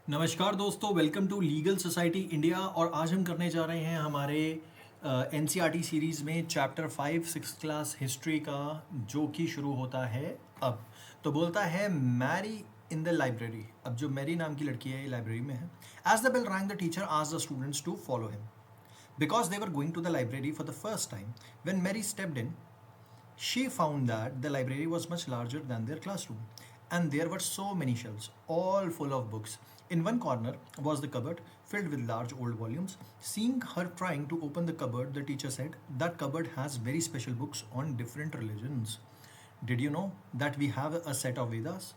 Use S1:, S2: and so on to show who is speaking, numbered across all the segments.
S1: नमस्कार दोस्तों, welcome to legal society India. और आज हम करने जा रहे हैं हमारे एनसीईआरटी सीरीज़ में चैप्टर 5 सिक्स क्लास हिस्ट्री का, जो कि शुरू होता है अब। तो बोलता है मैरी इन द लाइब्रेरी। अब जो मैरी नाम की लड़की है ये लाइब्रेरी में है। As the bell rang the teacher asked the students to follow him because they were going to the library for the first time. When Mary stepped in, she found that the library was much larger than their classroom, and there were so many shelves, all full of books. In one corner was the cupboard filled with large old volumes. Seeing her trying to open the cupboard, the teacher said, "That cupboard has very special books on different religions. Did you know that we have a set of Vedas?"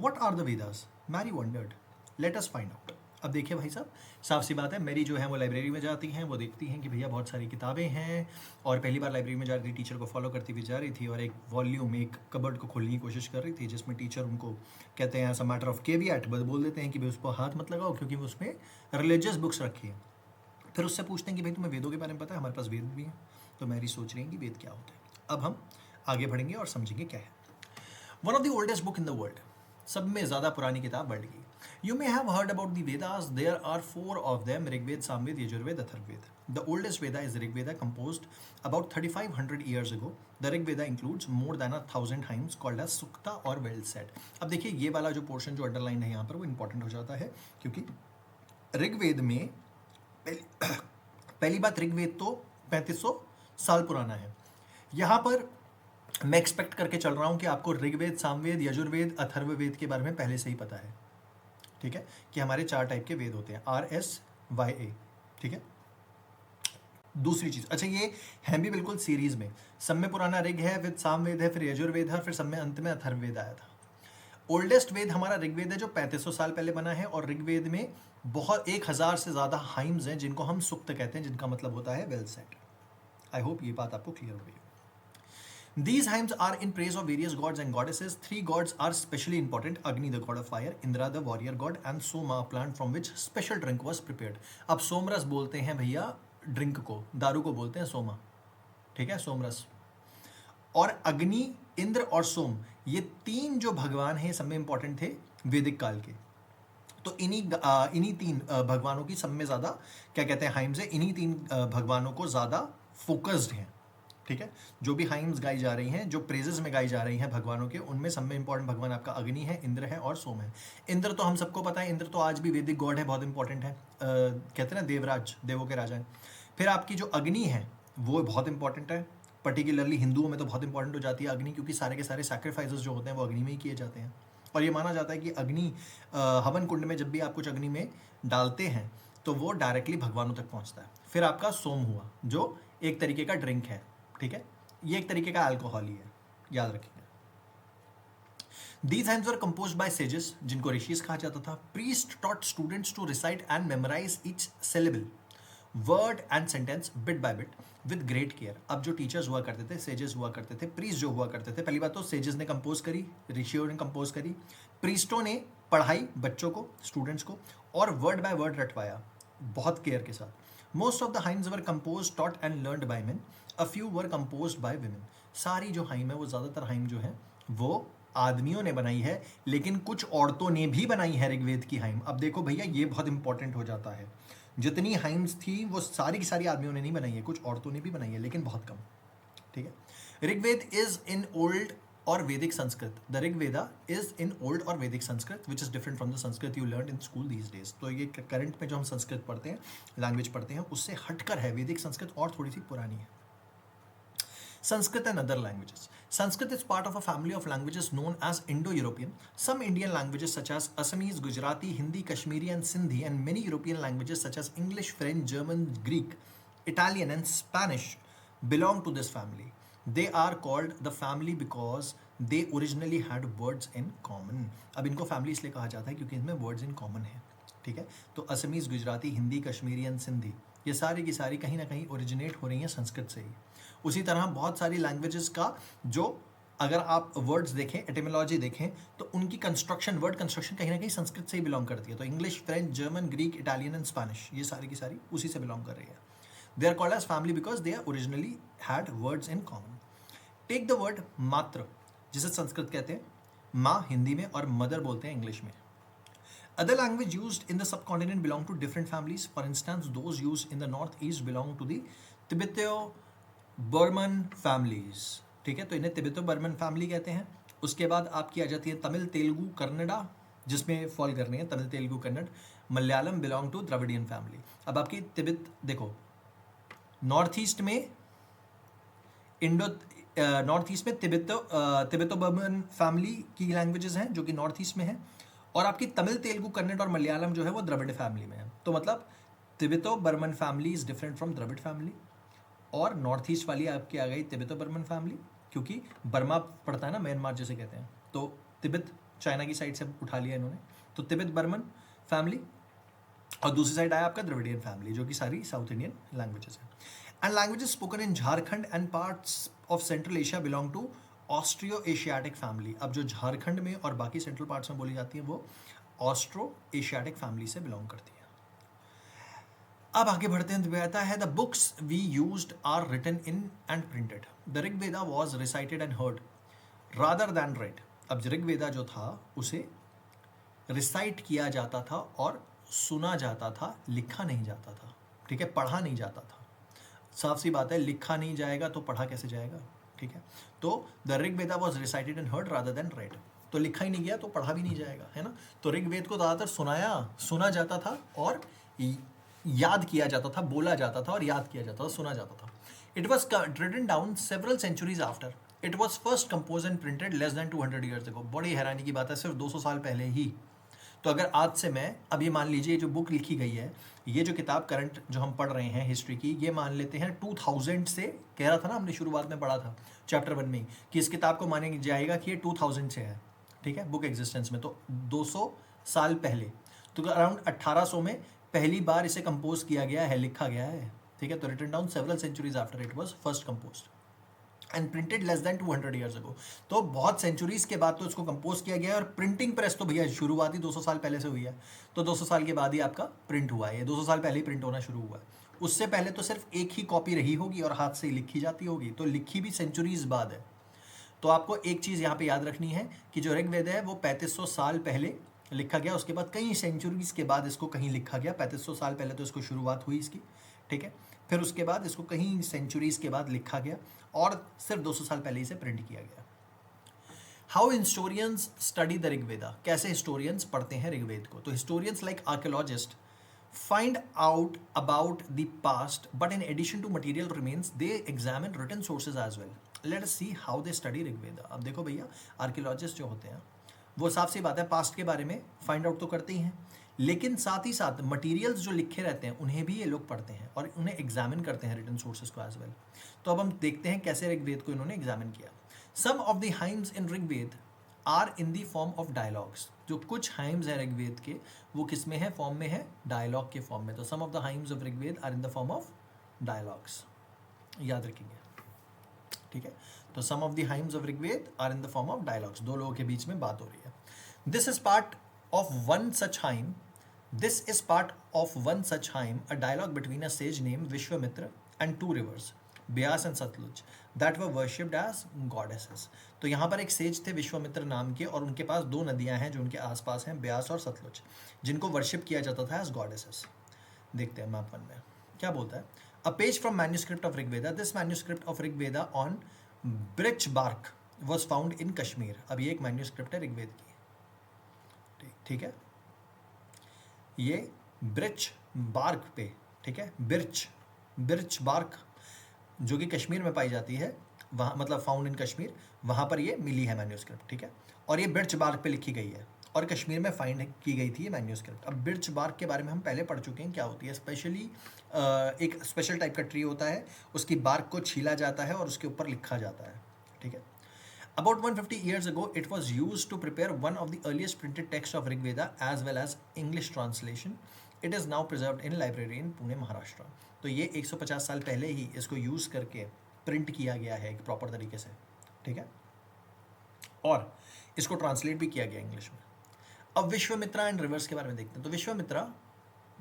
S1: "What are the Vedas?" Mary wondered. "Let us find out." अब देखिए भाई साहब, साफ सी बात है, मेरी जो है वो लाइब्रेरी में जाती हैं, वो देखती हैं कि भैया बहुत सारी किताबें हैं। और पहली बार लाइब्रेरी में जा रही थी, टीचर को फॉलो करती हुई जा रही थी और एक वॉल्यूम, एक कबर्ड को खोलने की कोशिश कर रही थी, जिसमें टीचर उनको कहते हैं as a matter of caveat बोल देते हैं कि भाई उसको हाथ मत लगाओ क्योंकि उसमें रिलीजियस बुक्स रखी हैं। फिर उससे पूछते हैं कि भाई तुम्हें वेदों के बारे में पता है? हमारे पास वेद भी हैं। तो मैरी सोच रही है कि वेद क्या होता है। अब हम आगे बढ़ेंगे और समझेंगे क्या है। One of the oldest book in the world, सब में ज़्यादा पुरानी किताब वर्ल्ड की। You may have heard about the Vedas. There are four of them: Rigved, Samved, Yajurved, Atharved. The oldest Veda is Rigveda, composed about 3,500 years ago. The Rigveda includes more than 1,000 hymns called as Sukta or well said. अब देखिए ये वाला जो portion जो underline है यहाँ पर वो इंपॉर्टेंट हो जाता है, क्योंकि ऋग्वेद में पहली बात, ऋग्वेद तो 3500 साल पुराना है। यहाँ पर मैं एक्सपेक्ट करके चल रहा हूँ कि आपको ऋग्वेद, सामवेद, यजुर्वेद, अथर्ववेद के बारे में पहले से ही पता है। ठीक है, कि हमारे 4 टाइप के वेद होते हैं, RSYA। ठीक है, दूसरी चीज, अच्छा ये है भी बिल्कुल सीरीज में, सब में पुराना ऋग है, फिर सामवेद है, फिर यजुर्वेद है, फिर सब में अंत में अथर्ववेद आया था। ओल्डेस्ट वेद हमारा ऋग्वेद है, जो 3500 साल पहले बना है। और ऋग्वेद में बहुत 1000 से ज्यादा हाइम्स हैं, जिनको हम सुक्त कहते हैं, जिनका मतलब होता है वेल सेट। आई होप ये बात आपको क्लियर हो गई। These hymns are in praise of various gods and goddesses. 3 gods are specially important: Agni, the god of fire; Indra, the warrior god; and Soma, a plant from which special drink was prepared. अब सोमरस बोलते हैं भैया drink को, दारू को बोलते हैं सोमा। ठीक है, सोमरस। और अग्नि, इंद्र और सोम, ये 3 जो भगवान हैं सब में इंपॉर्टेंट थे वैदिक काल के। तो इन्हीं 3 भगवानों की सब में ज़्यादा क्या कहते हैं हाइम्स है, इन्हीं 3 भगवानों को ज़्यादा फोकस्ड हैं। ठीक है, जो भी हाइम्स गाई जा रही हैं, जो प्रेजेस में गाई जा रही हैं भगवानों के, उनमें सब में इंपॉर्टेंट भगवान आपका अग्नि है, इंद्र है और सोम है। इंद्र तो हम सबको पता है, इंद्र तो आज भी वैदिक गॉड है, बहुत इंपॉर्टेंट है। कहते हैं ना देवराज, देवों के राजा हैं। फिर आपकी जो अग्नि है वो बहुत इंपॉर्टेंट है, पर्टिकुलरली हिंदुओं में तो बहुत इंपॉर्टेंट हो जाती है अग्नि, क्योंकि सारे के सारे सैक्रिफाइसेस जो होते हैं वो अग्नि में ही किए जाते हैं। और ये माना जाता है कि अग्नि हवन कुंड में जब भी आप कुछ अग्नि में डालते हैं तो वो डायरेक्टली भगवानों तक पहुंचता है। फिर आपका सोम हुआ, जो एक तरीके का ड्रिंक है। ठीक है, ये एक तरीके का अल्कोहल ही है, याद रखिएगा। These hymns were composed by sages, जिनको ऋषिस कहा जाता था. Priest taught students to recite and memorize each syllable, word and sentence bit by bit with great care. अब जो टीचर्स हुआ करते थे, सेजेस हुआ करते थे, प्रीस्ट जो हुआ करते थे, पहली बात तो सेजेस ने कंपोज करी, ऋषियों ने कंपोज करी, प्रीस्टों ने पढ़ाई बच्चों को, स्टूडेंट्स को, और वर्ड बाय वर्ड रटवाया बहुत केयर के साथ. Most of the hymns were composed, taught and learned by men. A few were composed by women. सारी जो हाइम है वो ज़्यादातर हाइम जो है वो आदमियों ने बनाई है, लेकिन कुछ औरतों ने भी बनाई है ऋग्वेद की हाइम. अब देखो भैया, ये बहुत इंपॉर्टेंट हो जाता है. जितनी हाइम्स थी वो सारी की सारी आदमियों ने नहीं बनाई है, कुछ औरतों ने भी बनाई है, लेकिन बहुत कम. ठीक है. ऋग्वेद इज इन ओल्ड और वैदिक Sanskrit. The Rigveda is in old और वैदिक Sanskrit, which is different from the Sanskrit you learn in school these days. तो ये करंट में जो हम संस्कृत पढ़ते हैं, लैंग्वेज पढ़ते हैं, उससे हटकर है वैदिक संस्कृत और थोड़ी सी पुरानी है. Sanskrit and other languages. Sanskrit is part of a family of languages known as Indo-European. Some Indian languages such as Assamese, Gujarati, Hindi, Kashmiri and Sindhi, and many European languages such as English, French, German, Greek, Italian and Spanish belong to this family. They are called the family because they originally had words in common. अब इनको family इसलिए कहा जाता है क्योंकि इनमें words in common है. ठीक है, तो असमीज, गुजराती, हिंदी, कश्मीरी एंड सिंधी, ये सारी की सारी कहीं ना कहीं ओरिजिनेट हो रही हैं संस्कृत से ही. उसी तरह बहुत सारी लैंग्वेजेस का जो अगर आप वर्ड्स देखें, एटिमोलॉजी देखें, तो उनकी कंस्ट्रक्शन, वर्ड कंस्ट्रक्शन कहीं ना कहीं संस्कृत से ही बिलोंग करती है. तो English, French, German, Greek, Italian and Spanish, ये सारी की सारी उसी से बिलोंग कर रही है. They are called as family because they are originally had words in common. Take the word मात्र, जिसे संस्कृत कहते हैं माँ हिंदी में और मदर बोलते हैं इंग्लिश में. Other language used in the subcontinent belong to different families. For instance, those used in the northeast belong to the Tibeto-Burman families. ठीक है, तो इन्हें तिब्बतो-बर्मन फैमिली कहते हैं. उसके बाद आपकी आ जाती है तमिल, तेलुगु, कन्नड़ा, जिसमें फॉल करनी है Tamil, Telugu, Kannada. Malayalam belong to Dravidian family. अब आपकी तिब्बत देखो, नॉर्थ ईस्ट में नॉर्थ ईस्ट में तिब्बतो बर्मन फैमिली की लैंग्वेजेस हैं जो कि नॉर्थ ईस्ट में है, और आपकी तमिल, तेलुगु, कन्नड़ और मलयालम जो है वो द्रविड़ फैमिली में है. तो मतलब Tibeto Burman family is different from Dravid family. और नॉर्थ ईस्ट वाली आपकी आ गई तिब्बतो बर्मन फैमिली, क्योंकि बर्मा पड़ता है ना, म्यांमार जैसे कहते हैं, तो तिब्बत चाइना की साइड से उठा लिया इन्होंने, तो तिब्बत बर्मन फैमिली. और दूसरी साइड आया आपका द्रविडियन फैमिली, जो कि सारी साउथ इंडियन लैंग्वेजेस है. And languages spoken in Jharkhand and parts of central Asia belong to Austro Asiatic family. अब जो झारखंड में और बाकी सेंट्रल पार्ट्स में बोली जाती है वो ऑस्ट्रो एशियाटिक फैमिली से बिलोंग करती है. अब आगे बढ़ते हैं. कहता है the books we used are written in and printed. The Rigveda was recited and heard rather than read. अब ऋग्वेदा जो था उसे रिसाइट किया जाता था और सुना जाता था, लिखा नहीं जाता था. ठीक है, पढ़ा नहीं जाता था. साफ सी बात है, लिखा नहीं जाएगा तो पढ़ा कैसे जाएगा. ठीक है, तो the Rigveda was recited and heard rather than red. तो लिखा ही नहीं गया तो पढ़ा भी नहीं जाएगा, है ना. तो ऋग्वेद को ज़्यादातर सुना जाता था और याद किया जाता था, बोला जाता था और याद किया जाता था, सुना जाता था. It was written down several centuries after. It was first compose and printed less than 200 years ago. बड़ी हैरानी की बात है, सिर्फ 200 साल पहले ही. तो अगर आज से मैं अब ये मान लीजिए जो बुक लिखी गई है, ये जो किताब करंट जो हम पढ़ रहे हैं हिस्ट्री की, ये मान लेते हैं 2000 से, कह रहा था ना हमने शुरुआत में पढ़ा था चैप्टर 1 में कि इस किताब को माने जाएगा कि ये 2000 से है. ठीक है, बुक एग्जिस्टेंस में तो 200 साल पहले, तो अराउंड 1800 में पहली बार इसे कंपोज किया गया है, लिखा गया है. ठीक है, तो written down several centuries after it was first composed and printed less than 200 years ago. तो बहुत सेंचुरीज के बाद तो इसको कंपोज किया गया है. और प्रिंटिंग प्रेस तो भैया शुरुआती 200 साल पहले से हुई है, तो 200 साल के बाद ही आपका प्रिंट हुआ है. ये 200 साल पहले ही प्रिंट होना शुरू हुआ है. उससे पहले तो सिर्फ एक ही कॉपी रही होगी और हाथ से ही लिखी जाती होगी, तो लिखी भी सेंचुरीज बाद है. तो आपको एक चीज़ यहाँ पे याद रखनी है कि जो ऋग्वेद है वो 3500 साल पहले लिखा गया, उसके बाद कई सेंचुरीज के बाद इसको कहीं लिखा गया. 3500 साल पहले तो इसको शुरुआत हुई इसकी. ठीक है, फिर उसके बाद इसको कहीं सेंचुरीज के बाद लिखा गया और सिर्फ 200 साल पहले इसे प्रिंट किया गया. How historians study the Rigveda. कैसे हिस्टोरियंस पढ़ते हैं ऋग्वेद को. तो historians like archaeologist find out about the past, but in addition to material remains, they examine written sources as well. Let us see how they study Rigveda. अब देखो भैया, archaeologist जो होते हैं वो साफ सी बात है पास्ट के बारे में फाइंड आउट तो करते ही हैं, लेकिन साथ ही साथ मटेरियल्स जो लिखे रहते हैं उन्हें भी ये लोग पढ़ते हैं और उन्हें एग्जामिन करते हैं, रिटन सोर्सेज को एज वेल. तो अब हम देखते हैं कैसे ऋग्वेद को इन्होंने एग्जामिन किया. Some of the hymns in Rigveda are in the form of dialogues. जो कुछ हाइम्स हैं ऋग्वेद के वो किस में है, फॉर्म में है, डायलॉग के फॉर्म में. तो some of the hymns of Rigveda are in the form of dialogues, याद रखेंगे. ठीक है, तो some of the hymns of Rigveda are in the form of dialogues. दो लोगों के बीच में बात हो रही है. This is part of one such hymn. This is part of one such hymn, a dialogue between a sage named Vishwamitra and two rivers, Beas and Satluj, that were worshipped as goddesses. तो यहाँ पर एक says थे विश्वामित्र नाम के और उनके पास दो नदियाँ हैं जो उनके आसपास हैं, ब्यास और सतलुज, जिनको वर्शिप किया जाता था एज गॉडेसेस. देखते हैं मैप 1 में क्या बोलता है. A page from manuscript of Rigveda. This manuscript of Rigveda on birch bark was found in Kashmir. अब ये एक मैन्यूस्क्रिप्ट है ऋग्वेद की. ठीक है, ये ब्रिच बार्क पे, ठीक है, बिर्च बार्क जो कि कश्मीर में पाई जाती है, वहाँ मतलब फाउंड इन कश्मीर, वहाँ पर ये मिली है मैन्यूस्क्रिप्ट. ठीक है, और ये बिर्च बार्क पे लिखी गई है और कश्मीर में फाइंड की गई थी ये मैन्यूस्क्रिप्ट. अब बिर्च बार्क के बारे में हम पहले पढ़ चुके हैं क्या होती है. स्पेशली एक स्पेशल टाइप का ट्री होता है, उसकी बार्क को छीला जाता है और उसके ऊपर लिखा जाता है. ठीक है, About 150 years ago, it was used to prepare one of the earliest printed texts of Rig Veda as well as English translation. It is now preserved in library in Pune, Maharashtra. तो ये 150 साल पहले ही इसको use करके print किया गया है एक प्रॉपर तरीके से. ठीक है, और इसको ट्रांसलेट भी किया गया इंग्लिश में. अब विश्वामित्रा एंड रिवर्स के बारे में देखते हैं. तो विश्वामित्रा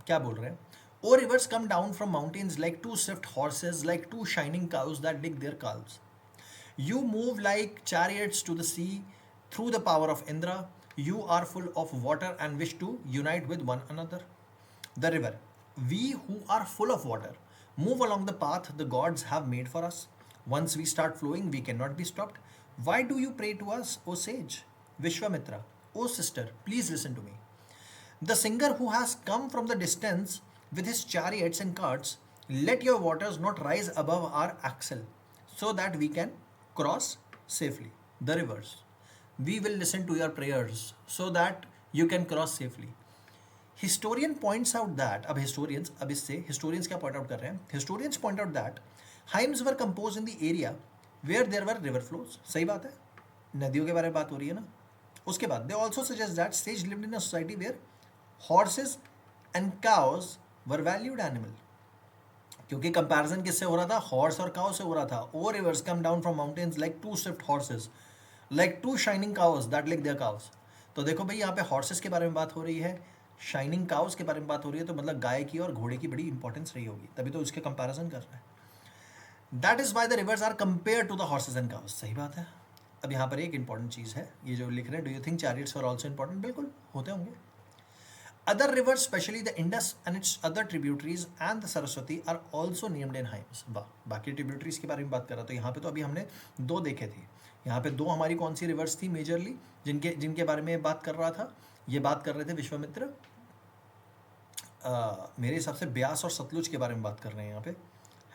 S1: क्या बोल रहे हैं. O rivers come down from mountains like two swift horses, like two shining cows that dig their calves. You move like chariots to the sea through the power of Indra. You are full of water and wish to unite with one another. The river. We who are full of water move along the path the gods have made for us. Once we start flowing, we cannot be stopped. Why do you pray to us, O sage? Vishwamitra. O sister, please listen to me. The singer who has come from the distance with his chariots and carts, let your waters not rise above our axle, so that we can cross safely. The rivers. We will listen to your prayers so that you can cross safely. Historian points out that, अब historians, अब इससे historians क्या point out कर रहे हैं? Historians point out that hymns were compose in the area where there were river flows. सही बात है, नदियों के बारे में बात हो रही है ना. उसके बाद they also suggest that sages lived in a society where horses and cows were valued animal. क्योंकि कंपैरिजन किससे हो रहा था? हॉर्स और काउ से हो रहा था. O rivers come down from mountains like two swift horses, like two shining cows that lick their cows. तो देखो भाई, यहाँ पे हॉर्सेस के बारे में बात हो रही है, शाइनिंग काउस के बारे में बात हो रही है, तो मतलब गाय की और घोड़े की बड़ी इंपॉर्टेंस रही होगी, तभी तो उसके कंपैरिजन कर रहा है. That is why the rivers are compare to the horses and cows. सही बात है. अब यहाँ पर एक इंपॉर्टेंट चीज़ है, ये जो लिख रहे हैं, do you think chariots are also important? बिल्कुल होते होंगे. Other rivers specially the Indus and its other tributaries and the Saraswati are also named in hymns. वाह, बाकी ट्रिब्यूटरीज के बारे में बात कर रहा. तो यहाँ पे तो अभी हमने दो देखे थे. यहाँ पे दो हमारी कौन सी रिवर्स थी मेजरली जिनके बारे में बात कर रहा था? ये बात कर रहे थे विश्वामित्र, मेरे हिसाब से ब्यास और सतलुज के बारे में बात कर रहे हैं यहाँ पे,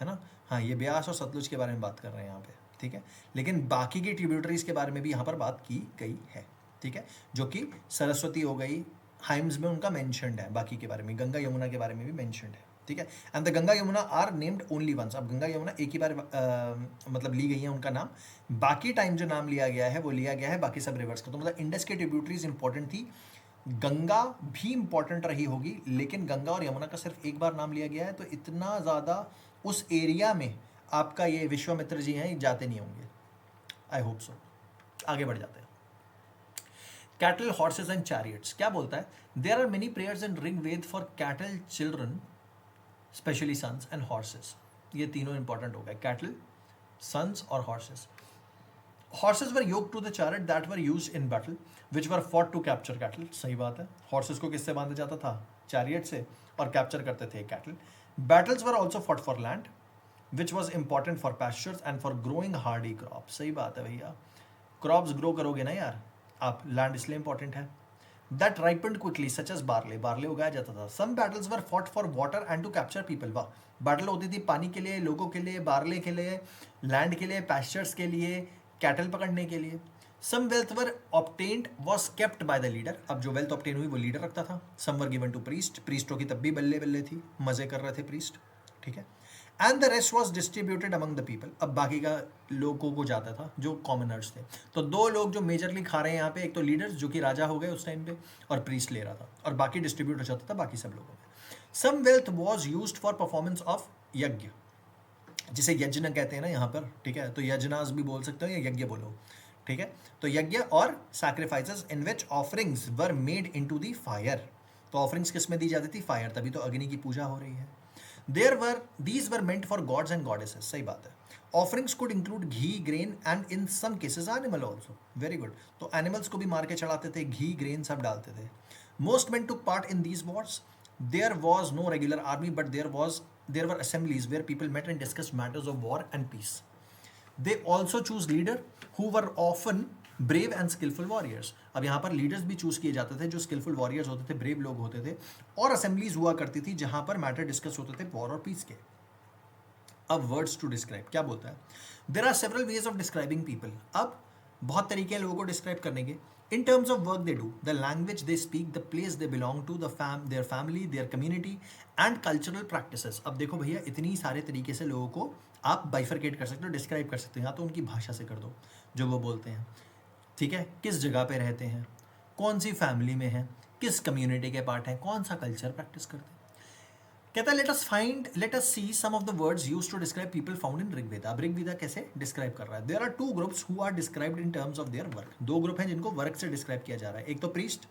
S1: है ना. हाँ, ये ब्यास और सतलुज के बारे में बात कर रहे हैं यहाँ पे, ठीक है. लेकिन बाकी की ट्रिब्यूटरीज के बारे में भी यहाँ पर बात की गई है, ठीक है, जो कि सरस्वती हो गई, हाइम्स में उनका मेंशन्ड है. बाकी के बारे में गंगा यमुना के बारे में भी मेंशन्ड है, ठीक है. And the Ganga Yamuna are named only once. अब गंगा यमुना एक ही बार मतलब ली गई है उनका नाम. बाकी टाइम जो नाम लिया गया है वो लिया गया है बाकी सब रिवर्स का. तो मतलब इंडस की ट्रिब्यूटरीज इंपॉर्टेंट थी, गंगा भी इंपॉर्टेंट रही होगी, लेकिन गंगा और यमुना का सिर्फ एक बार नाम लिया गया है. तो इतना ज़्यादा उस एरिया में आपका ये विश्वामित्र जी हैं जाते नहीं होंगे. I hope so. आगे बढ़ जाते हैं. Cattle, horses and chariots. क्या बोलता है? There are many prayers in Rigveda for cattle, children, specially sons and horses. ये तीनों इंपॉर्टेंट हो गए, कैटल, सन्स और horses. Horses were yoked to the chariot that were used in battle, which were fought to capture cattle. सही बात है. Horses को किससे बांधा जाता था? Chariot से, और कैप्चर करते थे cattle. Battles were also fought for land, which was important for pastures and for growing hardy crops. सही बात है भैया. Crops grow करोगे ना यार आप, land इसलिए important है. That ripened quickly, such as barley. Barley उगाया जाता था. Some battles were fought for water and to capture people. वाह, battle होती थी पानी के लिए, लोगों के लिए, barley के लिए, land के लिए, pastures के लिए, कैटल पकड़ने के लिए. Some wealth were obtained was kept by the leader. अब जो वेल्थ ऑब्टेन हुई वो लीडर रखता था. Some were given to priest. प्रीस्टों की तब भी बल्ले बल्ले थी, मजे कर रहे थे प्रीस्ट, ठीक है. And the rest was distributed among the people. अब बाकी का लोगों को जाता था जो कॉमनर्स थे. तो दो लोग जो मेजरली खा रहे हैं यहाँ पे, एक तो लीडर्स जो कि राजा हो गए उस टाइम पे, और प्रीस्ट ले रहा था, और बाकी डिस्ट्रीब्यूट हो जाता था बाकी सब लोगों में. Some wealth was used for performance of yajna, जिसे यज्ञ कहते हैं ना यहाँ पर, ठीक है. तो यज्ञनास भी बोल सकते हो या यज्ञ बोलो, ठीक है. तो यज्ञ और sacrifices in which offerings were made into the fire. तो ऑफरिंग्स किस में दी जाती थी? फायर. तभी तो अग्नि की पूजा हो रही है. These were meant for gods and goddesses. सही बात है. Offerings could include ghee, grain and in some cases animal also. Very good. तो एनिमल्स को भी मार के चढ़ाते थे, घी, ग्रेन सब डालते थे. Most main took part in these Wars. There was no regular army, but there were assemblies where people met and discussed matters of war and peace. They also choose leader who were often brave and skillful warriors. अब यहाँ पर leaders भी choose किए जाते थे जो skillful warriors होते थे, brave लोग होते थे, और assemblies हुआ करती थी जहाँ पर matter discuss होते थे war और peace के. अब words to describe क्या बोलता है? There are several ways of describing people. अब बहुत तरीके हैं लोगों को describe करने के. In terms of work they do, the language they speak, the place they belong to, their family, their community and cultural practices. अब देखो भैया, इतनी सारे तरीके से लोगों को आप बाइफरकेट कर सकते हो, डिस्क्राइब कर सकते हो. या तो उनकी भाषा से कर दो जो वो बोलते हैं, ठीक है, किस जगह पे रहते हैं, कौन सी फैमिली में है, किस कम्युनिटी के पार्ट हैं, कौन सा कल्चर प्रैक्टिस करते हैं. कहता है let us see some of the words used to describe people found in Rigveda. अब ऋग्वेदा कैसे डिस्क्राइब कर रहा है? There are two groups who are described in terms of their work. दो ग्रुप हैं जिनको वर्क से डिस्क्राइब किया जा रहा है. एक तो priest,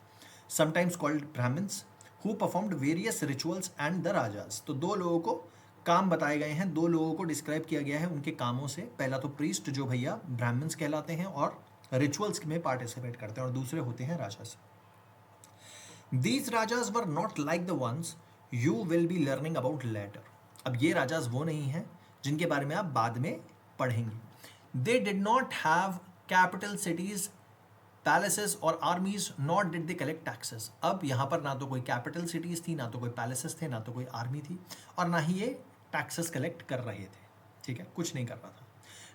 S1: sometimes called Brahmins, who performed various rituals and the rajas. तो दो लोगों को काम बताए गए हैं, दो लोगों को डिस्क्राइब किया गया है उनके कामों से. पहला तो priest जो भैया ब्राह्मण्स कहलाते हैं, और रिचुअल्स में पार्टिसिपेट करते हैं, और दूसरे होते हैं rajas. These rajas were not like the ones you will be learning about later. अब ये राजास वो नहीं हैं जिनके बारे में आप बाद में पढ़ेंगे। They did not have capital cities, palaces और armies, not did they collect taxes. अब यहाँ पर ना तो कोई कैपिटल सिटीज थी, ना तो कोई पैलेसेस थे, ना तो कोई आर्मी थी, और ना ही ये टैक्सेस कलेक्ट कर रहे थे। ठीक है, कुछ नहीं कर रहा था।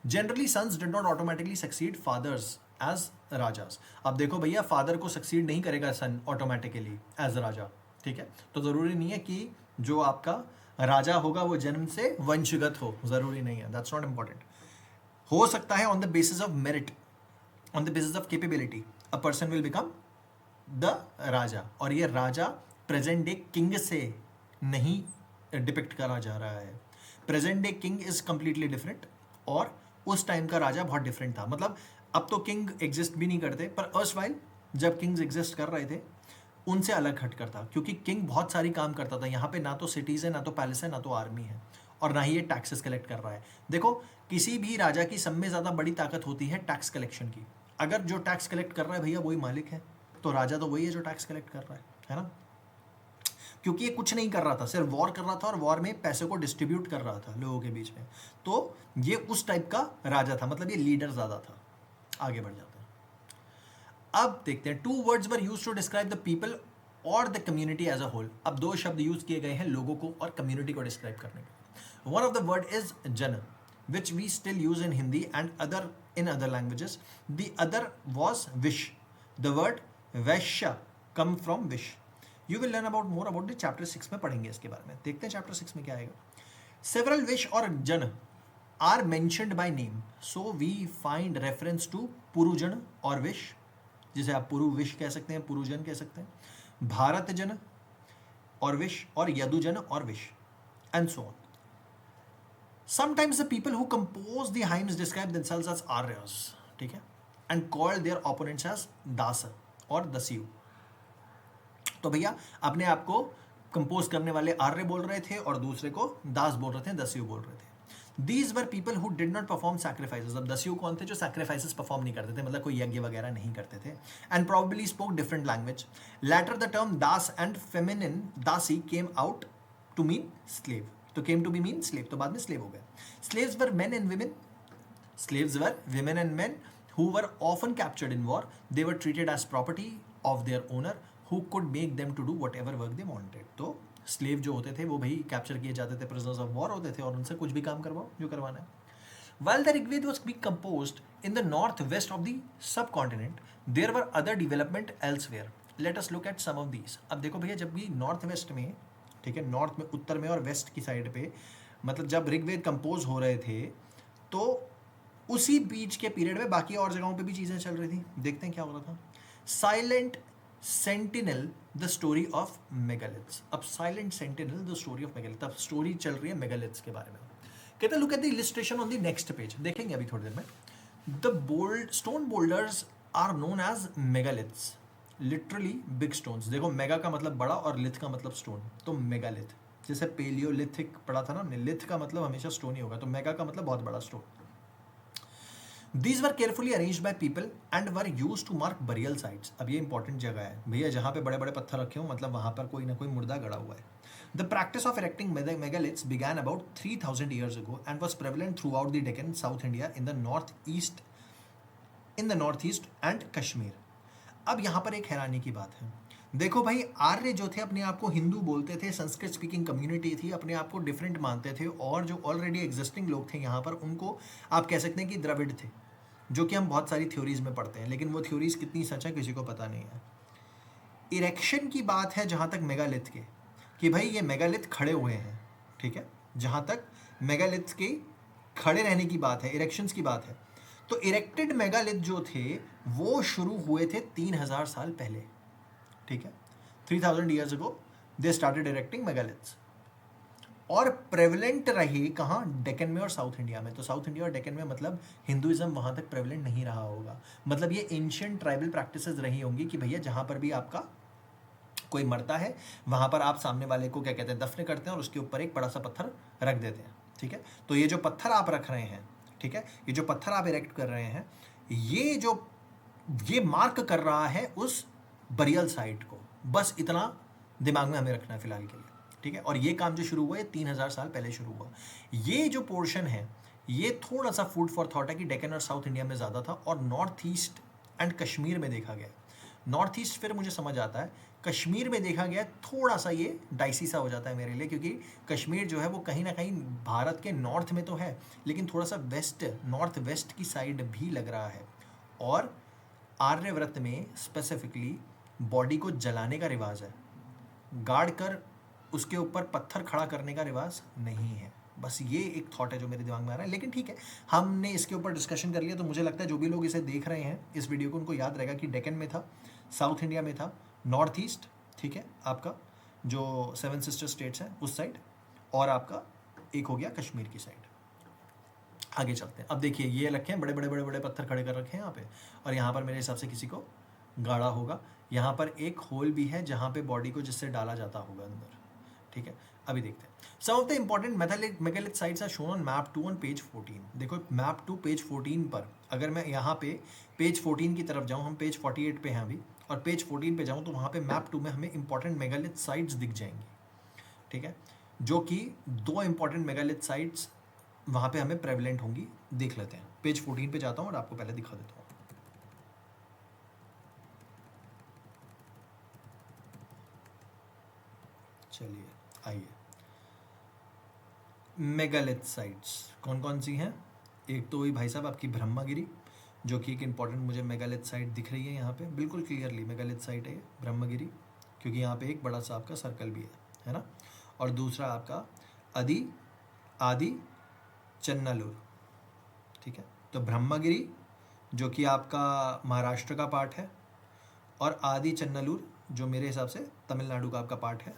S1: Generally sons did not automatically succeed fathers as rajas. अब देखो भैया, फादर को सक्सीड नहीं करेगा सन ऑटोमेटिकली एज राजा। ठीक है, तो जरूरी नहीं है कि जो आपका राजा होगा वो जन्म से वंशगत हो, जरूरी नहीं है, दैट्स नॉट इंपॉर्टेंट। हो सकता है on the basis of merit, on the basis of capability a person will become the raja, और ये राजा प्रेजेंट डे किंग से नहीं डिपिक्ट करा जा रहा है। Present day king is completely different, और उस टाइम का राजा बहुत डिफरेंट था। मतलब अब तो किंग एग्जिस्ट भी नहीं करते, पर अर्सवाइल जब किंग्स एग्जिस्ट कर रहे थे उनसे अलग हटकर था, क्योंकि किंग बहुत सारी काम करता था। यहाँ पे ना तो सिटीज है, ना तो पैलेस है, ना तो आर्मी है, और ना ही ये टैक्सेस कलेक्ट कर रहा है। देखो, किसी भी राजा की सब में ज़्यादा बड़ी ताकत होती है टैक्स कलेक्शन की। अगर जो टैक्स कलेक्ट कर रहा है भैया वही मालिक है, तो राजा तो वही है जो टैक्स कलेक्ट कर रहा है ना। क्योंकि ये कुछ नहीं कर रहा था, सिर्फ वॉर कर रहा था, और वॉर में पैसे को डिस्ट्रीब्यूट कर रहा था लोगों के बीच में। तो ये उस टाइप का राजा था, मतलब ये लीडर ज़्यादा था। आगे बढ़ जाते हैं, अब देखते हैं। 2 words were used to describe the people और the community as a whole. अब 2 शब्द यूज किए गए हैं लोगों को और कम्युनिटी को डिस्क्राइब करने के। One of the word is jana, which we still use in Hindi and other in other languages. The other was vish. The word vaishya come from vish. You will learn about more about the chapter 6 में पढ़ेंगे इसके बारे में। देखते हैं chapter 6 में क्या आएगा। सेवरल विश और जन are mentioned by name, so we find reference to पुरुजन और विश, जिसे आप पुरु विश कह सकते हैं, पुरुजन कह सकते हैं, भारत जन और विश, और यदुजन और wish, and so on. Sometimes the people who compose the hymns describe themselves as Aryas, ठीक है, and call their opponents as दास और दस्यु। तो भैया अपने आप को कंपोज करने वाले आर्य बोल रहे थे और दूसरे को दास बोल रहे थे, दस्यु बोल रहे थे। These were people who did not perform sacrifices. अब दस्यु कौन थे? जो sacrifices perform नहीं करते थे, मतलब कोई यज्ञ वगैरह नहीं करते थे, and probably spoke different language. Later the term das and feminine dasi came out to mean slave. तो came to be mean slave, तो बाद में slave हो गए। Slaves were men and women. Slaves were women and men who were often captured in war. They were treated as property of their owner, who could make them to do whatever work they wanted. तो slave जो होते थे वो भाई capture किए जाते थे, prisoners of war होते थे, और उनसे कुछ भी काम करवाओ जो करवाना है। While the Rigveda was being composed in the northwest of the subcontinent, there were other development elsewhere. Let us look at some of these. अब देखो भैया, जब भी नॉर्थ वेस्ट में, ठीक है, नॉर्थ में, उत्तर में और वेस्ट की साइड पे, मतलब जब ऋग्वेद कंपोज हो रहे थे, तो उसी बीच के पीरियड में बाकी और जगहों पे भी चीज़ें चल रही थी। देखते हैं क्या हो रहा था। Silent sentinel the story of megaliths. अब silent sentinel the story of megaliths, अब स्टोरी चल रही है मेगालिथ्स के बारे में। कहते हैं look at the illustration on the next page, देखेंगे अभी थोड़ी देर में। The stone boulders are known as megaliths, literally big stones. देखो, मेगा का मतलब बड़ा और लिथ का मतलब स्टोन, तो मेगालिथ। जैसे पेलियोलिथिक पढ़ा था ना, लिथ का मतलब हमेशा स्टोन ही होगा, तो मेगा का मतलब बहुत बड़ा stone. These were carefully arranged by people and were used to mark burial sites. अब ये इंपॉर्टेंट जगह है भैया, जहाँ पे बड़े बड़े पत्थर रखे हो, मतलब वहाँ पर कोई ना कोई मुर्दा गड़ा हुआ है। The practice of erecting megaliths began about 3000 years ago and was prevalent throughout the Deccan, South India, in the northeast and Kashmir. अब यहाँ पर एक हैरानी की बात है। देखो भाई, आर्य जो थे अपने आप को हिंदू बोलते थे, संस्कृत स्पीकिंग कम्युनिटी थी, अपने आप को डिफरेंट मानते थे, और जो ऑलरेडी एग्जिस्टिंग लोग थे यहाँ पर, उनको आप कह सकते हैं कि द्रविड़ थे, जो कि हम बहुत सारी थ्योरीज में पढ़ते हैं, लेकिन वो थ्योरीज कितनी सच है किसी को पता नहीं है। इरेक्शन की बात है जहाँ तक मेगालिथ के, कि भाई ये मेगालिथ खड़े हुए हैं, ठीक है, जहाँ तक मेगालिथ के खड़े रहने की बात है, इरेक्शंस की बात है, तो इरेक्टेड मेगालिथ जो थे वो शुरू हुए थे 3000 साल पहले, ठीक है, 3000 years ago they started erecting megaliths, और प्रेवलेंट रही कहाँ? डेक्कन में और साउथ इंडिया में। तो साउथ इंडिया और डेक्कन में मतलब हिंदुइज्म वहाँ तक प्रेवलेंट नहीं रहा होगा, मतलब ये एंशिएंट ट्राइबल प्रैक्टिसेस रही होंगी कि भैया जहाँ पर भी आपका कोई मरता है वहाँ पर आप सामने वाले को क्या कहते हैं, दफन करते हैं, और उसके ऊपर एक बड़ा सा पत्थर रख देते हैं, ठीक है। तो ये जो पत्थर आप रख रहे हैं, ठीक है, ये जो पत्थर आप इरेक्ट कर रहे हैं, ये जो ये मार्क कर रहा है उस बरियल साइट को। बस इतना दिमाग में हमें रखना है फिलहाल के लिए, ठीक है। और ये काम जो शुरू हुआ है 3000 साल पहले शुरू हुआ। ये जो पोर्शन है ये थोड़ा सा फूड फॉर थॉट है कि डेक्कन और साउथ इंडिया में ज़्यादा था और नॉर्थ ईस्ट एंड कश्मीर में देखा गया। नॉर्थ ईस्ट फिर मुझे समझ आता है, कश्मीर में देखा गया थोड़ा सा ये डाइसी सा हो जाता है मेरे लिए, क्योंकि कश्मीर जो है वो कहीं ना कहीं भारत के नॉर्थ में तो है लेकिन थोड़ा सा वेस्ट, नॉर्थ वेस्ट की साइड भी लग रहा है। और आर्यव्रत में स्पेसिफिकली बॉडी को जलाने का रिवाज है, गाड़ कर उसके ऊपर पत्थर खड़ा करने का रिवाज नहीं है। बस ये एक थॉट है जो मेरे दिमाग में आ रहा है, लेकिन ठीक है, हमने इसके ऊपर डिस्कशन कर लिया। तो मुझे लगता है जो भी लोग इसे देख रहे हैं इस वीडियो को, उनको याद रहेगा कि डेक्कन में था, साउथ इंडिया में था, नॉर्थ ईस्ट, ठीक है, आपका जो 7 सिस्टर स्टेट्स हैं उस साइड, और आपका एक हो गया कश्मीर की साइड। आगे चलते हैं। अब देखिए ये रखे हैं बड़े बड़े बड़े बड़े पत्थर खड़े कर रखे हैं यहाँ पे, और यहाँ पर मेरे हिसाब से किसी को गाड़ा होगा। यहाँ पर एक होल भी है जहाँ पे बॉडी को जिससे डाला जाता होगा अंदर, ठीक है। अभी देखते हैं। Some of the important megalith sites are shown on map 2 on page 14। देखो मैप 2 पेज 14 पर, अगर मैं यहाँ पे पेज 14 की तरफ जाऊँ, हम पेज 48 पे हैं अभी, और पेज 14 पे जाऊँ तो वहाँ पे मैप 2 में हमें इंपॉर्टेंट मेगालिथ साइट्स दिख जाएंगी, ठीक है, जो कि 2 इंपॉर्टेंट मेगालिथ साइट्स वहाँ पे हमें प्रेवलेंट होंगी। देख लेते हैं, पेज 14 पे जाता हूँ और आपको पहले दिखा देता हूँ। चलिए आइए, मेगालिथ साइट्स कौन कौन सी हैं। एक तो वही भाई साहब आपकी ब्रह्मगिरी, जो कि एक इंपॉर्टेंट मुझे मेगालिथ साइट दिख रही है यहाँ पे, बिल्कुल क्लियरली मेगालिथ साइट है ये ब्रह्मगिरी, क्योंकि यहाँ पे एक बड़ा सा आपका सर्कल भी है ना। और दूसरा आपका आदि चन्नालूर, ठीक है। तो ब्रह्मगिरी जो कि आपका महाराष्ट्र का पार्ट है, और आदि चन्नालूर जो मेरे हिसाब से तमिलनाडु का आपका पार्ट है।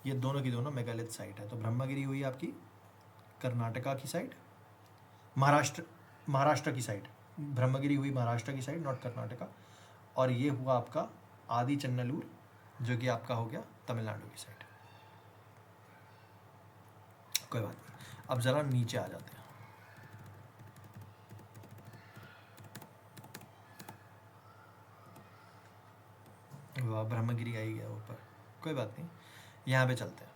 S1: ये दोनों की दोनों मेगालिथ साइट है। तो ब्रह्मगिरी हुई आपकी कर्नाटका की साइड, महाराष्ट्र की साइड, ब्रह्मगिरी हुई महाराष्ट्र की साइड, नॉट कर्नाटका। और ये हुआ आपका आदि चन्नालूर जो कि आपका हो गया तमिलनाडु की साइड। कोई बात नहीं, अब ज़रा नीचे आ जाते हैं। वाह, ब्रह्मगिरी आई गया ऊपर, कोई बात नहीं, यहाँ पे चलते हैं।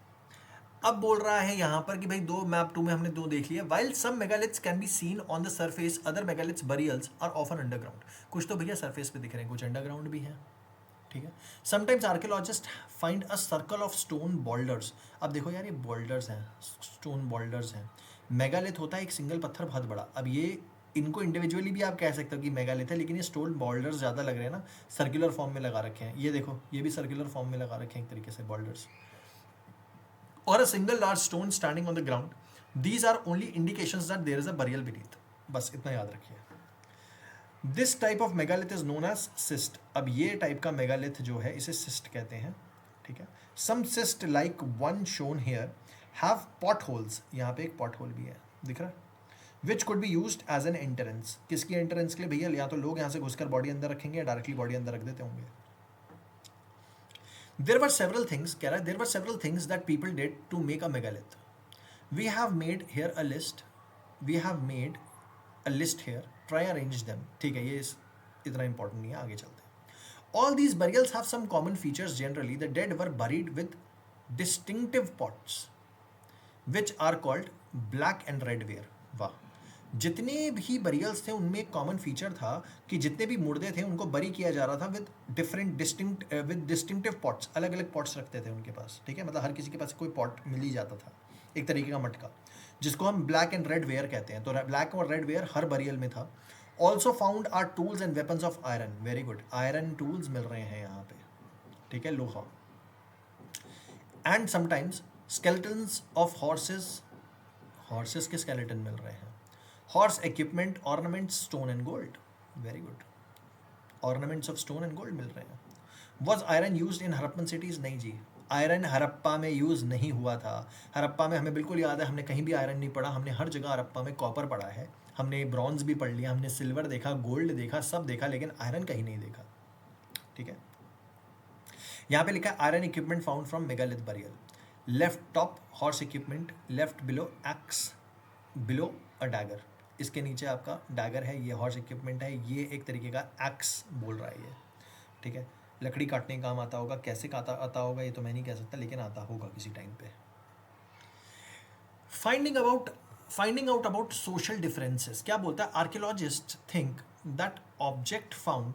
S1: अब बोल रहा है यहाँ पर कि भाई दो मैप 2 में हमने दो देख लिया। While some megaliths can be seen on the surface, other megaliths burials are often underground. कुछ तो भैया सरफेस पे दिख रहे हैं, कुछ अंडरग्राउंड भी हैं, ठीक है। Sometimes archaeologist find a circle of stone boulders. अब देखो यार, ये बोल्डर्स हैं, स्टोन बोल्डर्स हैं। मेगालिथ होता है एक सिंगल पत्थर बहुत बड़ा। अब ये इनको इंडिविजुअली भी आप कह सकते हो कि मेगालिथ है, लेकिन ये स्टोन बोल्डर्स ज़्यादा लग रहे हैं ना, सर्कुलर फॉर्म में लगा रखे हैं। ये देखो, ये भी सर्कुलर फॉर्म में लगा रखे हैं एक तरीके से boulders, or a single large stone standing on the ground. These are only indications that there is a burial beneath. बस इतना याद रखिए। This type of megalith is known as cyst. अब ये टाइप का मेगालिथ जो है इसे cyst कहते हैं, ठीक है। Some cyst like one shown here have potholes. यहाँ पे एक pothole भी है, दिख रहा है, which could be used as an entrance. किसकी entrance के लिए भैया? या तो लोग यहाँ से घुसकर बॉडी अंदर रखेंगे या डायरेक्टली बॉडी अंदर रख देते होंगे। There were several things, कह रहा है, there were several things that people did to make a megalith. We have made here a list. We have made a list here. Try arrange them. ठीक है, ये इतना important नहीं है, आगे चलते हैं। All these burials have some common features. Generally, the dead were buried with distinctive pots, which are called black and red ware. वाह, जितने भी बरियल्स थे उनमें एक कॉमन फीचर था कि जितने भी मुर्दे थे उनको बरी किया जा रहा था विद डिस्टिंक्टिव पॉट्स। अलग अलग पॉट्स रखते थे उनके पास, ठीक है। मतलब हर किसी के पास कोई पॉट मिल ही जाता था, एक तरीके का मटका, जिसको हम ब्लैक एंड रेड वेयर कहते हैं। तो ब्लैक और रेड वेयर हर बरियल में था। Also found are tools and weapons of iron. Very good, iron tools मिल रहे हैं यहाँ पे, ठीक है, लोहा। And sometimes skeletons of horses के स्केलेटन मिल रहे हैं। Horse equipment, ornaments, stone and gold. Very good, ornaments of stone and gold मिल रहे हैं। Was iron use in Harappan cities? नहीं जी, आयरन हरप्पा में यूज़ नहीं हुआ था। हरप्पा में हमें बिल्कुल याद है, हमने कहीं भी आयरन नहीं पढ़ा, हमने हर जगह हरप्पा में कॉपर पढ़ा है, हमने ब्रॉन्ज भी पढ़ लिया, हमने सिल्वर देखा, गोल्ड देखा, सब देखा, लेकिन आयरन कहीं नहीं देखा, ठीक है। यहाँ पे लिखा है iron equipment found from megalith burial. Left top horse equipment, left below x, below a dagger. इसके नीचे आपका डैगर है, ये हॉर्स इक्विपमेंट है, ये एक तरीके का एक्स बोल रहा है ये, ठीक है। लकड़ी काटने का काम आता होगा, कैसे आता होगा ये तो मैं नहीं कह सकता, लेकिन आता होगा किसी टाइम पे। Finding out about social differences, क्या बोलता है, archaeologist think that object found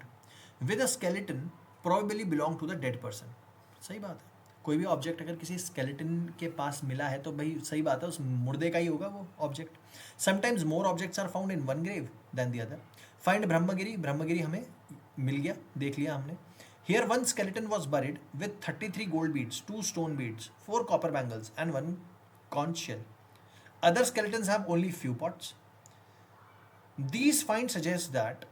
S1: with a skeleton probably belong to the dead person. सही बात है, कोई भी ऑब्जेक्ट अगर किसी स्केलेटन के पास मिला है तो भाई सही बात है, उस मुर्दे का ही होगा वो object. Sometimes more objects are found in one grave than the other. Find Brahmagiri, Brahmagiri हमें मिल गया, देख लिया हमने। Here one skeleton was buried with 33 gold beads, 2 stone beads, 4 copper bangles and 1 conch shell. Other skeletons have only few pots. These finds suggest that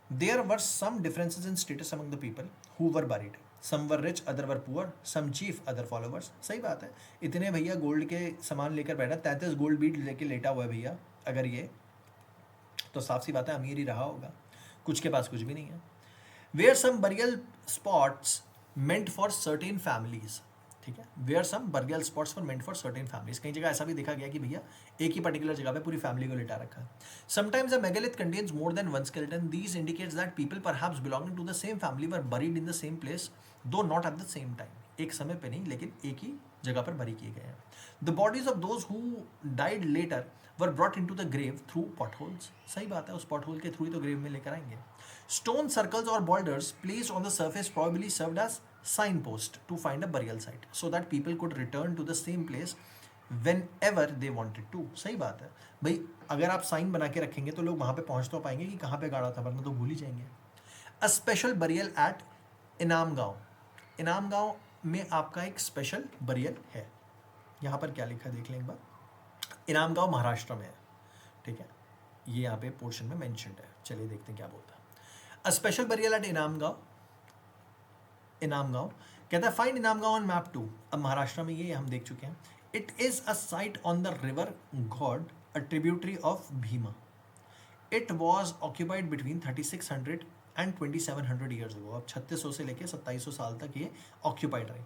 S1: there were some differences in status among the people who were buried. Some were rich, other were poor, some chief, other followers. सही बात है, इतने भैया gold के सामान लेकर बैठा, 33 gold Beed लेके लेटा हुआ है भैया, अगर ये तो साफ सी बात है अमीर ही रहा होगा, कुछ के पास कुछ भी नहीं है। Where some burial spots meant for certain families, ठीक है, where some burial spots were meant for certain families, कई जगह ऐसा भी देखा गया कि भैया एक ही पर्टिकुलर जगह पे पूरी फैमिली को लिटा रखा है। Sometimes a megalith contains more than one skeleton. These indicates that people perhaps belonging to the same family were buried in the same place, though not at the same time. एक समय पे नहीं, लेकिन एक ही जगह पर बरी किए गए हैं। The bodies of those who died later were brought into the grave through potholes. सही बात है, उस pothole के थ्रू ही तो ग्रेव में लेकर आएंगे। Stone circles or boulders placed on the surface probably served as signpost to find a burial site, so that people could return to the same place whenever they wanted to. सही बात है भाई, अगर आप sign बना के रखेंगे तो लोग वहां पे पहुंच तो पाएंगे कि कहाँ पे गाड़ा था, वरना तो भूल ही जाएंगे। A special burial at इनाम गांव, इनाम गांव में आपका एक स्पेशल बरियल है। यहाँ पर क्या लिखा देख लें एक बार, इनाम गांव महाराष्ट्र में है, ठीक है, ये यहाँ पे पोर्शन में मेंशन्ड है। चलिए देखते हैं क्या बोलता है। अ स्पेशल बरियल एट इनाम गांव, इनाम गांव कहता है फाइंड इनाम गांव ऑन मैप 2। अब महाराष्ट्र में ये हम देख चुके हैं। It is a site on the river god, a tributary of Bhima. It was occupied between 3600 and 2700 years अगो। अब 3600 से लेकर 2700 साल तक ये ऑक्यूपाइड रही।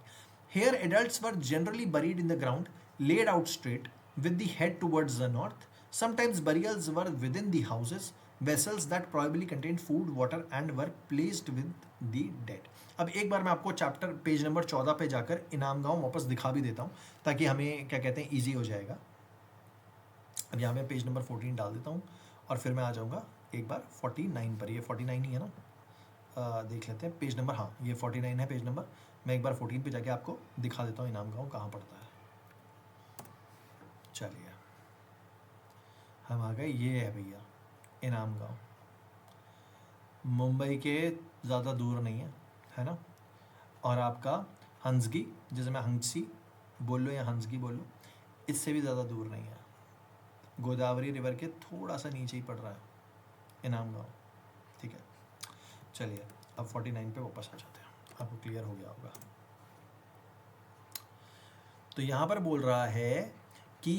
S1: Here adults were generally buried in the ground, laid out straight, with the head towards the north. Sometimes burials were within the houses, vessels that probably contained food, water, and were placed with the dead. अब एक बार मैं आपको chapter page number 14 पे जाकर इनाम गांव वापस दिखा भी देता हूँ, ताकि हमें क्या कहते हैं ईजी हो जाएगा। अब यहाँ मैं पेज नंबर 14 डाल देता हूँ और फिर मैं आ जाऊँगा एक बार 49 पर। ये 49 ही है ना, देख लेते हैं पेज नंबर, हाँ ये 49 है पेज नंबर। मैं एक बार 14 पे जाके आपको दिखा देता हूँ इनाम गांव कहाँ पड़ता है। चलिए हम आ गए, ये है भैया इनाम गांव, मुंबई के ज़्यादा दूर नहीं है ना। और आपका हंसगी, जैसे मैं हंसी बोल लो या हंसगी बोल लो, इससे भी ज़्यादा दूर नहीं है, गोदावरी रिवर के थोड़ा सा नीचे ही पड़ रहा है इनाम गांव, ठीक है। चलिए अब 49 पे वापस आ जाते हैं, आपको क्लियर हो गया होगा। तो यहां पर बोल रहा है कि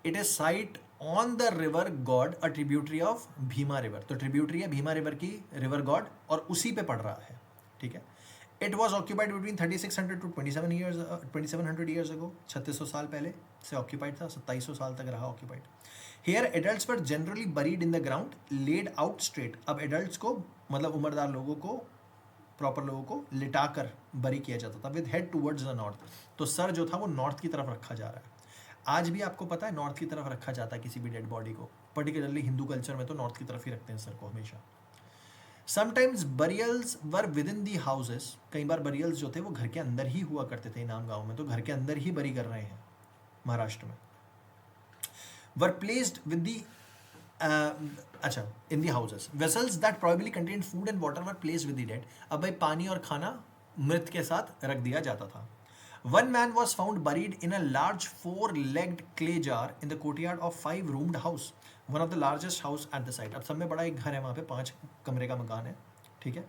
S1: it is site on the river god, a tributary of Bhima river. तो ट्रिब्यूटरी है भीमा रिवर की, रिवर गॉड, और उसी पे पड़ रहा है, ठीक है। It was occupied between 3600 to 2700 years ago. 3600 साल पहले से ऑक्यूपाइड था, 2700 साल तक रहा occupied. Here adults were generally buried in the ground, laid out straight. अब एडल्ट्स को मतलब उम्रदार लोगों को, प्रॉपर लोगों को लिटाकर बरी किया जाता था, with head towards the north. तो सर जो था वो नॉर्थ की तरफ रखा जा रहा है। आज भी आपको पता है नॉर्थ की तरफ रखा जाता है किसी भी डेड बॉडी को, पर्टिकुलरली हिंदू कल्चर में तो नॉर्थ की तरफ ही रखते हैं सर को हमेशा। Sometimes burials were with in the houses, कई बार बरियल्स जो थे वो घर के अंदर ही हुआ करते थे। इनाम गांव में तो घर के अंदर ही बरी कर रहे हैं महाराष्ट्र में। वर प्लेस्ड विद दी अच्छा in the houses, vessels that probably contained food and water were placed with the dead. अब भाई पानी और खाना मृत के साथ रख दिया जाता था। One man was found buried in a large 4-legged clay jar in the courtyard of 5-roomed house, one of the largest house at the site. अब सब में बड़ा एक घर है वहाँ पे, 5 कमरे का मकान है, ठीक है,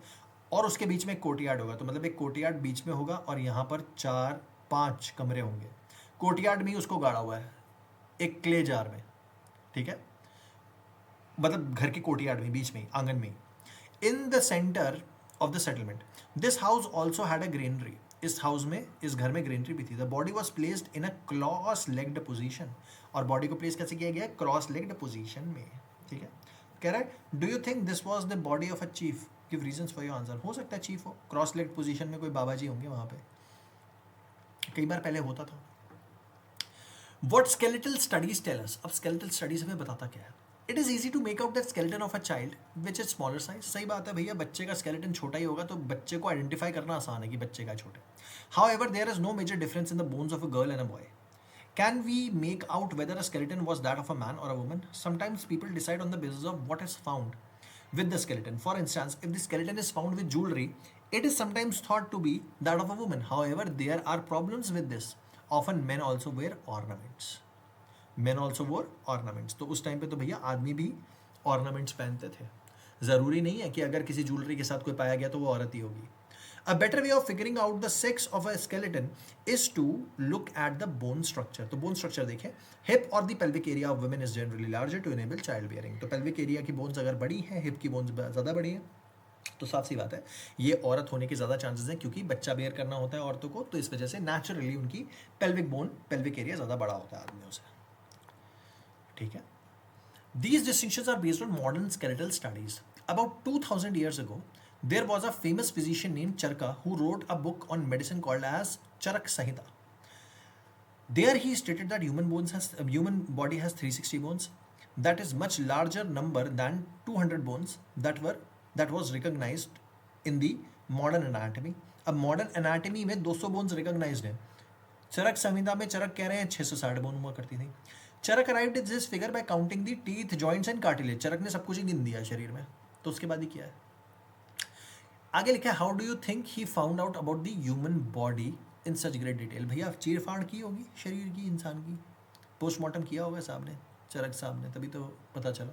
S1: और उसके बीच में एक कोर्टयार्ड होगा। तो मतलब एक कोर्टयार्ड बीच में होगा और यहाँ पर 4-5 कमरे होंगे। कोर्टयार्ड में ही उसको गाड़ा हुआ है एक क्ले जार में, ठीक है, मतलब घर के कोर्टयार्ड में, बीच में, आंगन में। In the centre of the settlement this house also had a granary. इस हाउस में, इस घर में ग्रेनरी भी थी। The body was placed in a cross legged position, और बॉडी को प्लेस कैसे किया गया? क्रॉस लेग्ड पोजिशन में। ठीक है, कह रहा है do you think this was the body of a chief, give reasons for your answer. हो सकता है चीफ हो, क्रॉस लेग पोजीशन में कोई बाबा जी होंगे वहाँ पे, कई बार पहले होता था। What skeletal studies tell us? अब skeletal studies हमें बताता क्या है? It is easy to make out the skeleton of a child which is smaller size. सही बात है भैया, बच्चे का skeleton छोटा ही होगा तो बच्चे को identify करना आसान है कि बच्चे का छोटा। However, there is no major difference in the bones of a girl and a boy. Can we make out whether a skeleton was that of a man or a woman? Sometimes people decide on the basis of what is found with the skeleton. For instance, if the skeleton is found with jewelry, it is sometimes thought to be that of a woman. However, there are problems with this. Often men also wear ornaments. Men also wore ornaments. तो उस time पे तो भैया आदमी भी ornaments पहनते थे, ज़रूरी नहीं है कि अगर किसी ज्वेलरी के साथ कोई पाया गया तो वो औरत ही होगी। A better way of figuring out the sex of a skeleton is to look at the bone structure. तो bone structure देखें, hip और the pelvic area of women is generally larger to enable childbearing. तो pelvic area की bones अगर बड़ी हैं, hip की bones ज़्यादा बड़ी हैं, तो साफ सी बात है ये औरत होने के ज़्यादा चांसेस हैं, क्योंकि बच्चा बेयर करना होता है औरतों को, तो इस वजह से नेचुरली उनकी पेल्विक बोन, पेल्विक एरिया ज़्यादा बड़ा होता है आदमियों से, ठीक है। These distinctions are based on modern skeletal studies. About 2000 years ago, there was a famous physician named Charaka who wrote a book on medicine called as Charak Samhita. There he stated that human body has 360 bones. That is much larger number than 200 bones that was recognized in the modern anatomy. अब modern anatomy में 200 bones recognised हैं। चरक संहिता में चरक कह रहे हैं 660 bone हुआ करती थी। Charaka arrived at this figure by counting the teeth, joints and cartilage. Charaka ने सब कुछ ही गिन दिया शरीर में, तो उसके बाद ही किया है। आगे लिखा है how do you think he found out about the human body in such great detail. भैया चीर फाड़ की होगी शरीर की, इंसान की, पोस्टमार्टम किया होगा साहब ने, चरक साहब ने, तभी तो पता चला।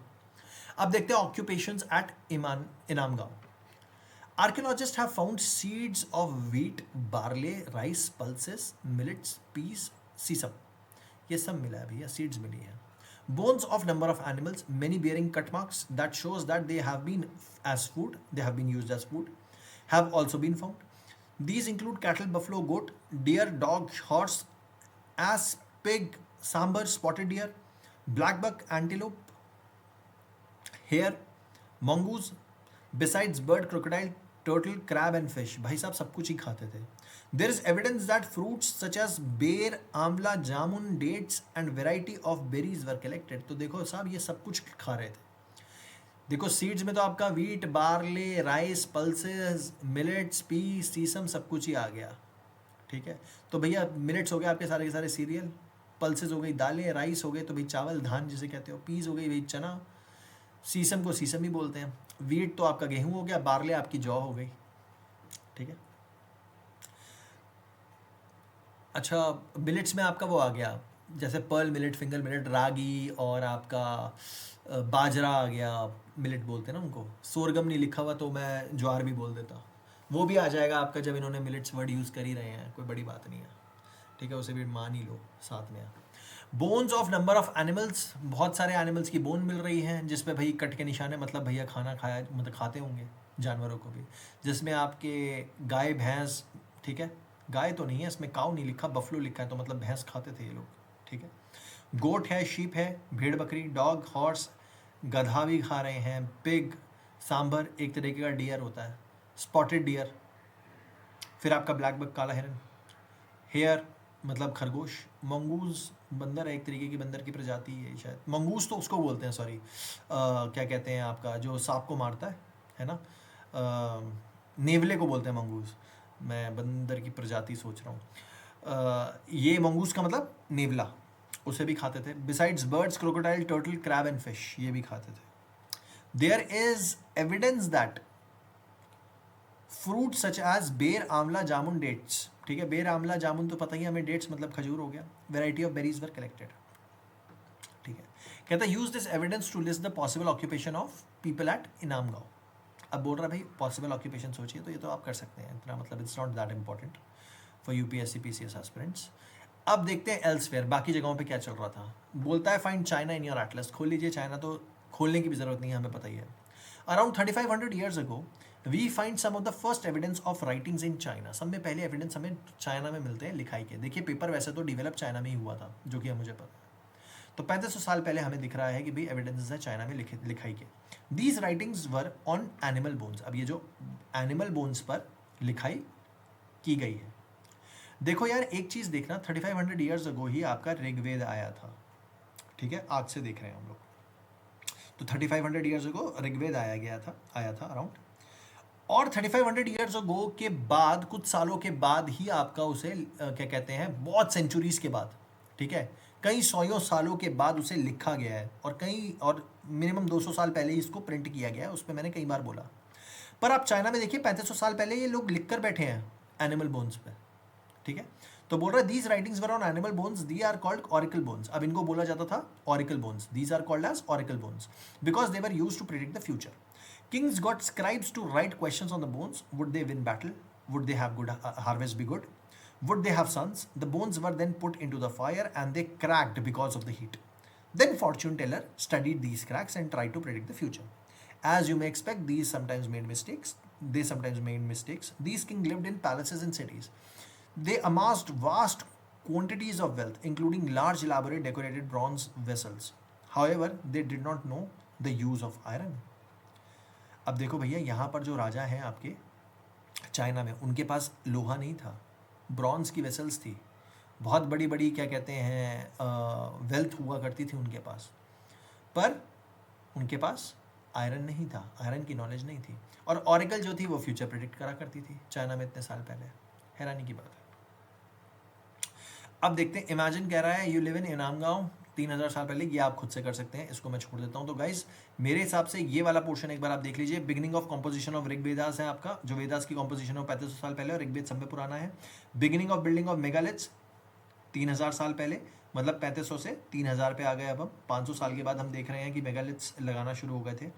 S1: अब देखते हैं occupations at Inamgaon. Archaeologists have found seeds of wheat, barley, rice, pulses, millets, peas, sesame. ये सब मिला है भैया, seeds मिली है। Bones of number of animals, many bearing cut marks that shows that they have been used as food, have also been found. These include cattle, buffalo, goat, deer, dog, horse, ass, pig, sambar, spotted deer, black buck, antelope, hare, mongoose, besides bird, crocodile, turtle, crab and fish. भाई साहब सब कुछ ही खाते थे। There is evidence that fruits such as बेर, आंवला, जामुन, dates and variety of berries were collected. तो देखो साहब ये सब कुछ खा रहे थे। देखो सीड्स में तो आपका wheat, barley, rice, pulses, millets, pea, sesame सब कुछ ही आ गया, ठीक है। तो भैया मिलेट्स हो गए आपके सारे के सारे सीरियल, पल्सेस हो गई दालें, राइस हो गए तो भाई चावल धान जिसे कहते हो, पीस हो गई भाई चना, सीसम को सीसम ही बोलते हैं, वीट तो आपका गेहूं हो गया, बार्ले आपकी जौ हो गई, ठीक है। अच्छा मिलेट्स में आपका वो आ गया, जैसे पर्ल मिलेट, फिंगर मिलेट, रागी और आपका बाजरा आ गया, मिलेट बोलते हैं ना उनको। सोरगम नहीं लिखा हुआ तो मैं ज्वार भी बोल देता, वो भी आ जाएगा आपका जब इन्होंने मिलेट्स वर्ड यूज़ कर ही रहे हैं, कोई बड़ी बात नहीं है, ठीक है, उसे भी मान ही लो साथ में। Bones of number of animals, बहुत सारे एनिमल्स की बोन मिल रही हैं जिसमें भाई कट के निशान है, मतलब भैया खाना खाया, मतलब खाते होंगे जानवरों को भी, जिसमें आपके गाय, भैंस, ठीक है, गाय तो नहीं है इसमें, काऊ नहीं लिखा, बफलो लिखा है, तो मतलब भैंस खाते थे ये लोग, ठीक है। गोट है, शीप है, भेड़ बकरी, डॉग, हॉर्स, गधा भी खा रहे हैं, पिग, सांबर एक तरीके का डियर होता है, स्पॉटेड डियर, फिर आपका ब्लैक बक काला हिरन, हेयर मतलब खरगोश, मंगूज बंदर है, एक तरीके की बंदर की प्रजाति है शायद, मंगूज तो उसको बोलते हैं, सॉरी क्या कहते हैं आपका जो सांप को मारता है ना, नेवले को बोलते हैं मंगूज, मैं बंदर की प्रजाति सोच रहा हूँ। ये मंगूज का मतलब नेवला, उसे भी खाते थे। Besides birds, crocodile, turtle, crab and fish, ये भी खाते थे। There is evidence that fruit such as ber, amla, jamun, dates, ठीक है, बेर, आंवला, जामुन तो पता ही हमें, डेट्स मतलब खजूर हो गया, variety of berries were collected, ठीक है। कहता है use this evidence to list the possible occupation of people at Inamgaon. अब बोल रहा है भाई पॉसिबल ऑक्यूपेशन सोचिए, तो ये तो आप कर सकते हैं, इतना मतलब it's not that important for UPSC PCS aspirants. अब देखते हैं एल्सवेयर, बाकी जगहों पे क्या चल रहा था। बोलता है find China in your Atlas, खोल लीजिए चाइना, तो खोलने की भी जरूरत नहीं है, हमें पता ही है। Around 3500 years ago we find some of the first evidence of writings in China. सब में पहले एविडेंस हमें चाइना में मिलते हैं लिखाई के। देखिए पेपर वैसे तो डेवलप चाइना में ही हुआ था, जो कि मुझे पता है। तो 3500 साल पहले हमें दिख रहा है कि भाई एविडेंसेस है चाइना में लिखाई के। These writings were on animal bones. अब ये जो एनिमल बोन्स पर लिखाई की गई है। देखो यार एक चीज देखना, 3500 ईयर्स अगो ही आपका ऋग्वेद आया था, ठीक है, आज से देख रहे हैं हम लोग। तो 3500 ईयर्स अगो ऋग्वेद आया था अराउंड। और 3500 ईयर्स अगो के बाद, कुछ सालों के बाद ही आपका उसे क्या कहते हैं, बहुत सेंचुरीज के बाद, ठीक है, कई सौ सालों के बाद उसे लिखा गया है, और मिनिमम 200 साल पहले ही इसको प्रिंट किया गया है, उस पर मैंने कई बार बोला। पर आप चाइना में देखिए 3500 साल पहले ये लोग लिख कर बैठे हैं एनिमल बोन्स पे, ठीक है। तो बोल रहा है these writings were on animal bones, they are called oracle bones. अब इनको बोला जाता था oracle bones, these are called as oracle bones because they were used to predict the future. Kings got scribes to write questions on the bones. Would they win battle? Would they have good harvest be good? Would they have sons? The bones were then put into the fire and they cracked because of the heat. Then fortune teller studied these cracks and tried to predict the future. As you may expect, these sometimes made mistakes. They sometimes made mistakes. These kings lived in palaces and cities. They amassed vast quantities of wealth, including large, elaborate, decorated bronze vessels. However, they did not know the use of iron. अब देखो भैया, यहाँ पर जो राजा हैं आपके China में, उनके पास लोहा नहीं था, ब्रॉन्ज की वेसल्स थी, बहुत बड़ी बड़ी क्या कहते हैं वेल्थ हुआ करती थी उनके पास, पर उनके पास आयरन नहीं था, आयरन की नॉलेज नहीं थी। और ऑरेकल जो थी वो फ्यूचर प्रेडिक्ट करा करती थी चाइना में इतने साल पहले। हैरानी की बात है। अब देखते हैं, इमेजिन कह रहा है यू लिव इन इनाम गाँव 3000 साल पहले, ये आप खुद से कर सकते हैं, इसको मैं छोड़ देता हूँ। तो गाइज मेरे हिसाब से ये वाला पोर्शन एक बार आप देख लीजिए। Beginning of composition of Rigvedas है आपका, जो वेदास की कॉम्पोजिशन है 3500 साल पहले और ऋग्वेद सब में पुराना है। Beginning of building of megaliths 3000 साल पहले, मतलब 3500 से 3000 पे आ गए। अब हम 500 साल के बाद हम देख रहे हैं कि मेगालिथ्स लगाना शुरू हो गए थे।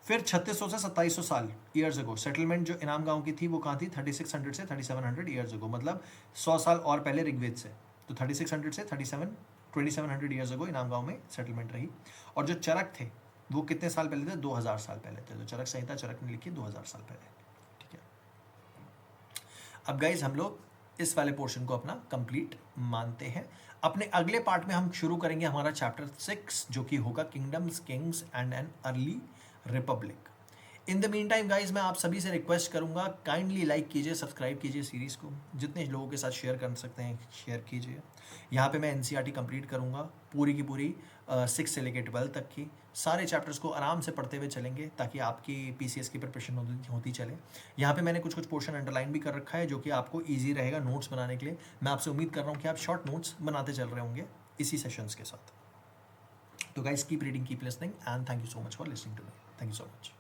S1: फिर 3600 से 2700 साल ईयर्स अगो सेटलमेंट जो इनाम गाँव की थी वो कहाँ थी, 3600 से 3700 ईयर्स अगो, मतलब 100 साल और पहले ऋग्वेद से। तो 3600 से 2700 ईयर्स अगो इनाम गाँव में सेटलमेंट रही। और जो चरक थे वो कितने साल पहले थे, 2000 साल पहले थे। तो चरक संहिता चरक ने लिखी 2000 साल पहले, ठीक है। अब गाइज हम लोग इस वाले पोर्शन को अपना कंप्लीट मानते हैं। अपने अगले पार्ट में हम शुरू करेंगे हमारा चैप्टर 6, जो कि होगा kingdoms, Kings and an early Republic. In the mean time guys मैं आप सभी से रिक्वेस्ट करूंगा, काइंडली लाइक कीजिए, सब्सक्राइब कीजिए सीरीज़ को, जितने लोगों के साथ शेयर कर सकते हैं शेयर कीजिए। यहाँ पे मैं एनसीईआरटी कंप्लीट करूँगा पूरी की पूरी 6 से लेकर 12 तक की, सारे चैप्टर्स को आराम से पढ़ते हुए चलेंगे ताकि आपकी पीसीएस की प्रिपरेशन होती चले। यहाँ पे मैंने कुछ पोर्शन अंडरलाइन भी कर रखा है जो कि आपको ईजी रहेगा नोट्स बनाने के लिए। मैं आपसे उम्मीद कर रहा हूँ कि आप शॉर्ट नोट्स बनाते चल रहे होंगे इसी सेशंस के साथ। तो guys keep reading, keep listening and thank you so much for listening to me. Thank you so much.